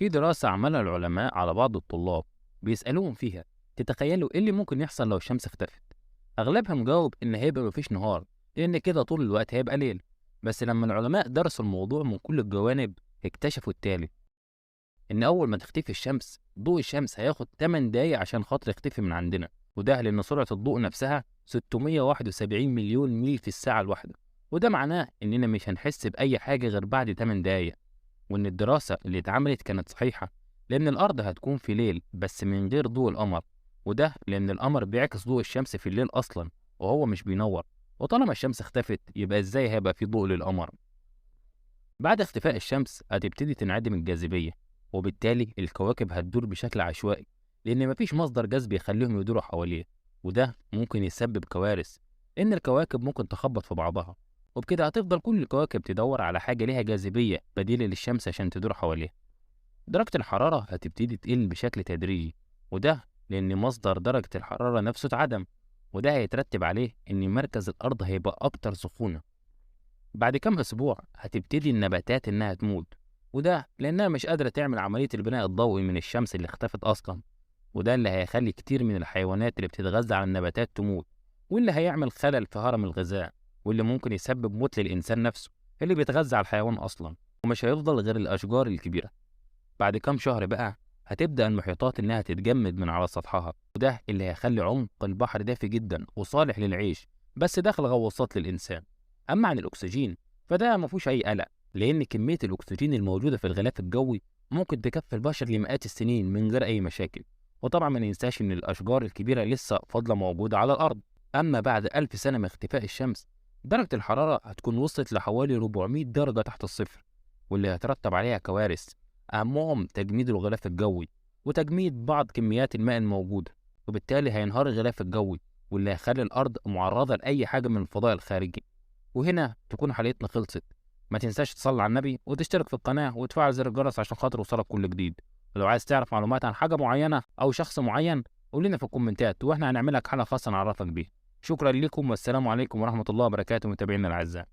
في دراسة عملها العلماء على بعض الطلاب بيسألوهم فيها، تتخيلوا إيه اللي ممكن يحصل لو الشمس اختفت؟ أغلبها مجاوب إن هيبقى مفيش نهار، لأن كده طول الوقت هيبقى ليل. بس لما العلماء درسوا الموضوع من كل الجوانب اكتشفوا التالي: إن أول ما تختفي الشمس ضوء الشمس هياخد 8 دقايق عشان خاطر يختفي من عندنا، وده لأن سرعة الضوء نفسها 671 مليون ميل في الساعة الواحدة. وده معناه إننا مش هنحس بأي حاجة غير بعد 8 دقايق. وإن الدراسة اللي اتعملت كانت صحيحة، لأن الأرض هتكون في ليل بس من غير ضوء القمر، وده لأن القمر بيعكس ضوء الشمس في الليل أصلا وهو مش بينور. وطالما الشمس اختفت يبقى إزاي هيبقى في ضوء للقمر؟ بعد اختفاء الشمس هتبتدي تنعدم الجاذبية، وبالتالي الكواكب هتدور بشكل عشوائي، لأن مفيش مصدر جذب يخليهم يدوروا حواليه. وده ممكن يسبب كوارث، إن الكواكب ممكن تخبط في بعضها، وبكده هتفضل كل الكواكب تدور على حاجة ليها جاذبية بديلة للشمس عشان تدور حواليها. درجة الحرارة هتبتدي تقل بشكل تدريجي، وده لأن مصدر درجة الحرارة نفسه اتعدم، وده هيترتب عليه إن مركز الأرض هيبقى أكتر سخونة. بعد كام أسبوع هتبتدي النباتات إنها تموت، وده لأنها مش قادرة تعمل عملية البناء الضوئي من الشمس اللي اختفت أصلا. وده اللي هيخلي كتير من الحيوانات اللي بتتغذى على النباتات تموت، واللي هيعمل خلل في هرم الغذاء، واللي ممكن يسبب موت للإنسان نفسه اللي بيتغذى على الحيوان أصلا. ومش هيفضل غير الأشجار الكبيرة. بعد كام شهر بقى هتبدأ المحيطات إنها تتجمد من على سطحها، وده اللي هيخلي عمق البحر دافي جدا وصالح للعيش، بس داخل غواصات للإنسان. أما عن الأكسجين فده مفهوش أي قلق، لأن كمية الأكسجين الموجودة في الغلاف الجوي ممكن تكفي البشر لمئات السنين من غير أي مشاكل. وطبعا ما ننساش إن الأشجار الكبيرة لسه فاضلة موجودة على الأرض. أما بعد 1000 سنة من اختفاء الشمس درجة الحرارة هتكون وصلت لحوالي 400 درجة تحت الصفر، واللي هيترتب عليها كوارث، أهمهم تجميد الغلاف الجوي وتجميد بعض كميات الماء الموجودة. وبالتالي هينهار الغلاف الجوي، واللي هيخلي الأرض معرضة لأي حاجة من الفضاء الخارجي. وهنا تكون حلقتنا خلصت. ما تنساش تصلي على النبي وتشترك في القناة وتفعل زر الجرس عشان خاطر يوصلك كل جديد. ولو عايز تعرف معلومات عن حاجة معينة أو شخص معين قول لنا في الكومنتات، وإحنا هنعمل لك حلقة خاصة نعرفك بيها. شكرا لكم والسلام عليكم ورحمة الله وبركاته متابعينا الأعزاء.